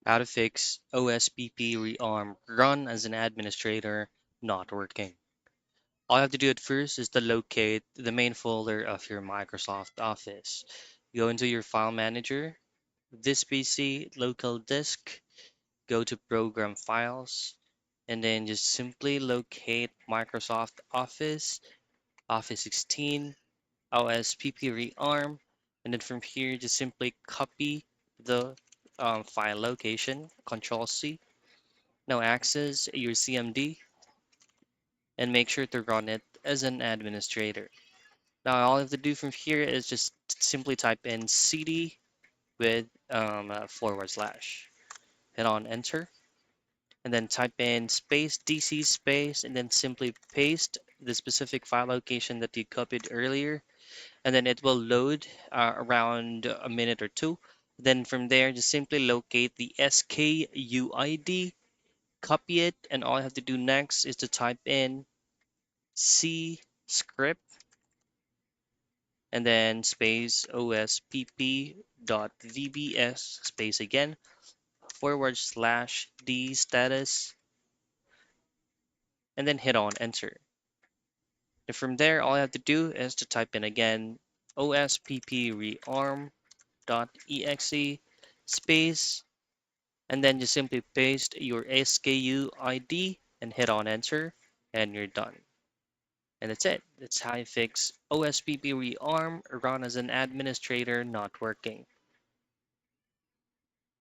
How to fix OSPP rearm run as an administrator not working. All you have to do at first is to locate the main folder of your Microsoft Office. Go into your file manager, this PC, local disk, go to program files, and then just simply locate Microsoft Office, Office 16, OSPP rearm, and then from here just simply copy the file location, Control C. Now access your CMD and make sure to run it as an administrator. Now all you have to do from here is just simply type in cd with forward slash. Hit on enter and then type in space DC space and then simply paste the specific file location that you copied earlier, and then it will load around a minute or two. Then from there, just simply locate the SKUID, copy it, and all you have to do next is to type in C script and then space ospp.vbs space again forward slash d status and then hit on enter. And from there, all you have to do is to type in again ospprearm.exe space and then just simply paste your SKU ID and hit on enter and you're done. And that's it. That's how you fix OSPP rearm run as an administrator not working.